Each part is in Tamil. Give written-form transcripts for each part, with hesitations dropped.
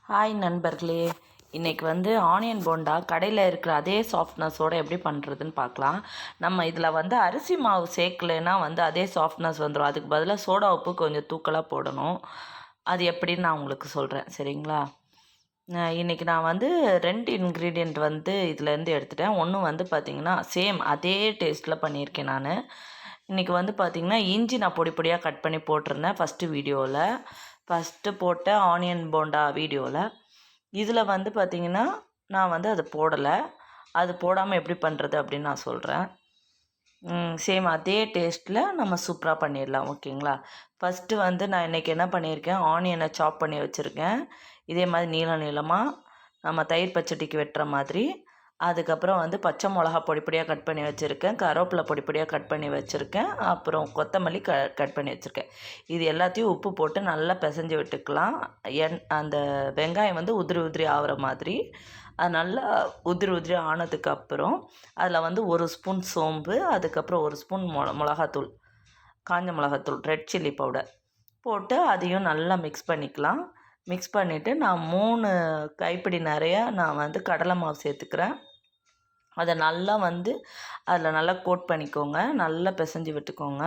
ஹாய் நண்பர்களே, இன்றைக்கி வந்து ஆனியன் போண்டா கடையில் இருக்கிற அதே சாஃப்ட்னஸோடு எப்படி பண்ணுறதுன்னு பார்க்கலாம். நம்ம இதில் வந்து அரிசி மாவு சேர்க்கலைன்னா வந்து அதே சாஃப்ட்னஸ் வந்துடும். அதுக்கு பதிலாக சோடா உப்பு கொஞ்சம் தூக்கலாக போடணும். அது எப்படின்னு நான் உங்களுக்கு சொல்கிறேன், சரிங்களா? இன்றைக்கி நான் வந்து 2 இன்க்ரீடியண்ட் வந்து இதுலேருந்து எடுத்துட்டேன். ஒன்று வந்து பார்த்திங்கன்னா சேம் அதே டேஸ்ட்டில் பண்ணியிருக்கேன் நான். இன்றைக்கி வந்து பார்த்திங்கன்னா இஞ்சி நான் பொடி பொடியாக கட் பண்ணி போட்டிருந்தேன் ஃபஸ்ட்டு போட்ட ஆனியன் போண்டா வீடியோவில். இதில் வந்து பார்த்திங்கன்னா நான் வந்து அது போடலை. அது போடாமல் எப்படி பண்ணுறது அப்படின்னு நான் சொல்கிறேன். சேம் அதே டேஸ்ட்டில் நம்ம சூப்பராக பண்ணிடலாம், ஓகேங்களா? ஃபஸ்ட்டு வந்து நான் இன்றைக்கி என்ன பண்ணியிருக்கேன், ஆனியனை சாப் பண்ணி வச்சுருக்கேன். இதே மாதிரி நீளமாக நம்ம தயிர் பச்சடிக்கு வெட்டுற மாதிரி. அதுக்கப்புறம் வந்து பச்சை மிளகா பொடி பொடியாக கட் பண்ணி வச்சுருக்கேன், கருவேப்பிலை பொடி பொடியாக கட் பண்ணி வச்சுருக்கேன், அப்புறம் கொத்தமல்லி கட் பண்ணி வச்சுருக்கேன். இது எல்லாத்தையும் உப்பு போட்டு நல்லா பிசைஞ்சு விட்டுக்கலாம். அந்த வெங்காயம் வந்து உதிரி உதிரி ஆகிற மாதிரி. அது நல்லா உதிரி உதிரி ஆனதுக்கப்புறம் அதில் வந்து 1 ஸ்பூன் சோம்பு, அதுக்கப்புறம் 1 ஸ்பூன் மிளகாத்தூள், காஞ்ச மிளகாத்தூள், ரெட் சில்லி பவுடர் போட்டு அதையும் நல்லா மிக்ஸ் பண்ணிக்கலாம். மிக்ஸ் பண்ணிவிட்டு நான் 3 கைப்பிடி நிறையா நான் வந்து கடலை மாவு சேர்த்துக்கிறேன். அதை நல்லா வந்து அதில் நல்லா கோட் பண்ணிக்கோங்க. நல்லா பிசைஞ்சு விட்டுக்கோங்க.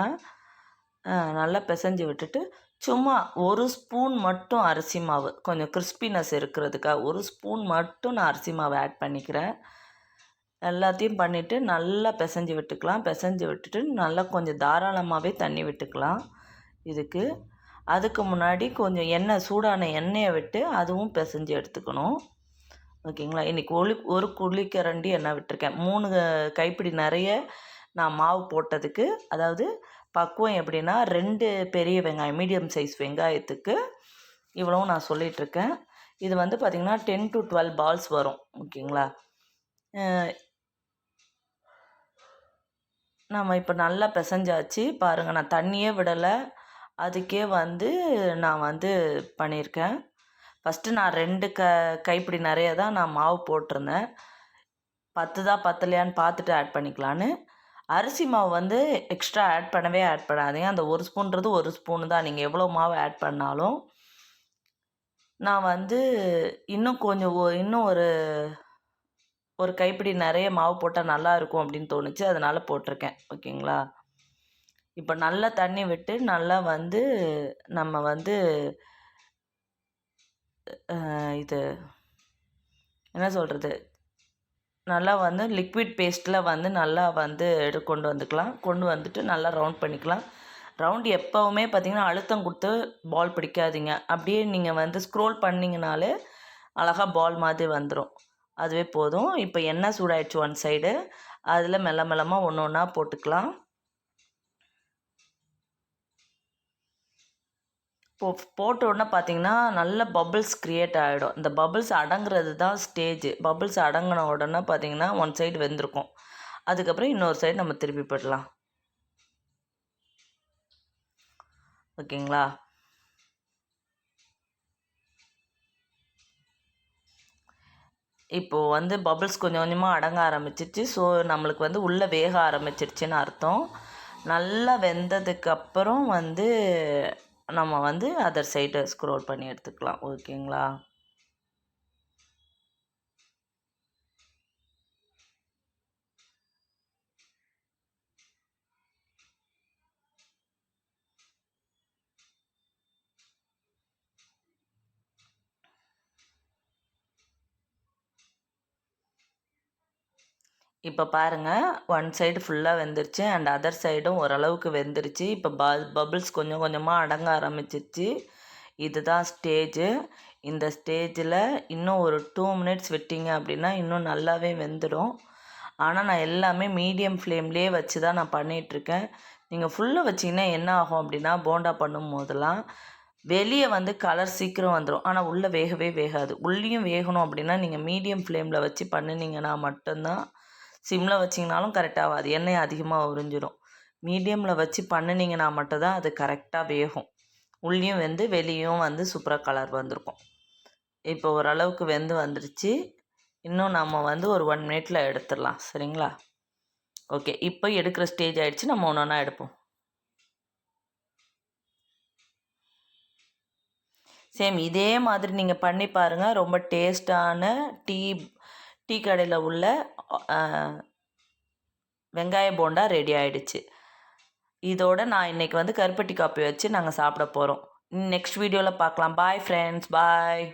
நல்லா பிசைஞ்சு விட்டுட்டு சும்மா 1 ஸ்பூன் மட்டும் அரிசி மாவு, கொஞ்சம் கிறிஸ்பினஸ் இருக்கிறதுக்காக 1 ஸ்பூன் மட்டும் நான் அரிசி மாவு ஆட் பண்ணிக்கிறேன். எல்லாத்தையும் பண்ணிவிட்டு நல்லா பிசைஞ்சு விட்டுக்கலாம். பிசைஞ்சு விட்டுட்டு நல்லா கொஞ்சம் தாராளமாகவே தண்ணி விட்டுக்கலாம் இதுக்கு. அதுக்கு முன்னாடி கொஞ்சம் சூடான எண்ணெயை விட்டு அதுவும் பிசைஞ்சு எடுத்துக்கணும், ஓகேங்களா? இன்றைக்கி ஒரு குழிக்கரண்டி எண்ணெய் விட்டுருக்கேன். 3 கைப்பிடி நிறைய நான் மாவு போட்டதுக்கு. அதாவது பக்குவம் எப்படின்னா 2 பெரிய வெங்காயம், மீடியம் சைஸ் வெங்காயத்துக்கு இவ்வளவும் நான் சொல்லிகிட்ருக்கேன். இது வந்து பார்த்திங்கன்னா 10 to 12 பால்ஸ் வரும், ஓகேங்களா? நம்ம இப்போ நல்லா பிசைஞ்சாச்சு பாருங்கள். நான் தண்ணியே விடலை, அதுக்கே வந்து நான் வந்து பண்ணியிருக்கேன். ஃபஸ்ட்டு நான் 2 கைப்பிடி நிறைய தான் நான் மாவு போட்டிருந்தேன். பத்தலையான்னு பார்த்துட்டு ஆட் பண்ணிக்கலான்னு. அரிசி மாவு வந்து எக்ஸ்ட்ரா ஆட் பண்ணாதீங்க. அந்த 1 ஸ்பூன்றது 1 ஸ்பூனு தான். நீங்கள் எவ்வளோ மாவு ஆட் பண்ணாலும். நான் வந்து இன்னும் ஒரு கைப்பிடி நிறைய மாவு போட்டால் நல்லாயிருக்கும் அப்படின்னு தோணுச்சு, அதனால் போட்டிருக்கேன், ஓகேங்களா? இப்போ நல்லா தண்ணி விட்டு நல்லா வந்து நம்ம வந்து இது என்ன சொல்கிறது, நல்லா வந்து லிக்விட் பேஸ்ட்டில் வந்து நல்லா வந்து கொண்டு வந்துட்டு நல்லா ரவுண்ட் பண்ணிக்கலாம். ரவுண்ட் எப்போவுமே பார்த்திங்கன்னா அழுத்தம் கொடுத்து பால் பிடிக்காதீங்க. அப்படியே நீங்கள் வந்து ஸ்க்ரோல் பண்ணிங்கனாலே அழகாக பால் மாதிரி வந்துடும், அதுவே போதும். இப்போ எண்ணெய் சூடாயிடுச்சு ஒன் சைடு, அதில் மெல்லமாக ஒன்று ஒன்றா போட்டுக்கலாம். போட்ட உடனே பார்த்திங்கன்னா நல்ல பபிள்ஸ் க்ரியேட் ஆகிடும். இந்த பபிள்ஸ் அடங்குறது தான் ஸ்டேஜு. பபிள்ஸ் அடங்கின உடனே பார்த்திங்கன்னா ஒன் சைடு வெந்திருக்கும். அதுக்கப்புறம் இன்னொரு சைடு நம்ம திருப்பி போடலாம், ஓகேங்களா? இப்போது வந்து பபிள்ஸ் கொஞ்சம் கொஞ்சமாக அடங்க ஆரம்பிச்சிருச்சு. ஸோ நம்மளுக்கு வந்து உள்ளே வேக ஆரம்பிச்சிருச்சுன்னு அர்த்தம். நல்லா வெந்ததுக்கப்புறம் வந்து நம்ம வந்து அதர் சைடு ஸ்க்ரோல் பண்ணி எடுத்துக்கலாம், ஓகேங்களா? இப்போ பாருங்கள், ஒன் சைடு ஃபுல்லாக வெந்துருச்சு அண்ட் அதர் சைடும் ஓரளவுக்கு வெந்துருச்சு. இப்போ பபிள்ஸ் கொஞ்சம் கொஞ்சமாக அடங்க ஆரம்பிச்சிருச்சு. இதுதான் ஸ்டேஜு. இந்த ஸ்டேஜில் இன்னும் ஒரு 2 மினிட்ஸ் விட்டிங்க அப்படின்னா இன்னும் நல்லாவே வெந்துடும். ஆனால் நான் எல்லாமே மீடியம் ஃப்ளேம்லேயே வச்சு தான் நான் பண்ணிகிட்ருக்கேன். நீங்கள் ஃபுல்லாக வச்சிங்கன்னா என்ன ஆகும் அப்படின்னா, போண்டா பண்ணும் போதெல்லாம் வெளியே வந்து கலர் சீக்கிரம் வந்துடும், ஆனால் உள்ளே வேகவே வேகாது. உள்ளேயும் வேகணும் அப்படின்னா நீங்கள் மீடியம் ஃப்ளேமில் வச்சு பண்ணினீங்கன்னா மட்டும்தான். சிம்மில் வச்சிங்கனாலும் கரெக்டாகாது, எண்ணெய் அதிகமாக உறிஞ்சிடும். மீடியமில் வச்சு பண்ணினீங்கன்னா மட்டும்தான் அது கரெக்டாக வேகும். உள்ளேயும் வெந்து வெளியும் வந்து சூப்பராக கலர் வந்திருக்கும். இப்போ ஓரளவுக்கு வந்துருச்சு. இன்னும் நம்ம வந்து ஒரு 1 மினிட்டில் எடுத்துடலாம், சரிங்களா? ஓகே, இப்போ எடுக்கிற ஸ்டேஜ் ஆகிடுச்சு. நம்ம ஒன்று ஒன்றா எடுப்போம். சேம் இதே மாதிரி நீங்கள் பண்ணி பாருங்கள். ரொம்ப டேஸ்டான டீ டீ கடையில் உள்ள வெங்காய போண்டா ரெடி ஆகிடுச்சு. இதோடு நான் இன்றைக்கி வந்து கருப்பட்டி காப்பி வச்சு நாங்கள் சாப்பிட போகிறோம். நெக்ஸ்ட் வீடியோவில் பார்க்கலாம். பாய் ஃப்ரெண்ட்ஸ், பாய்.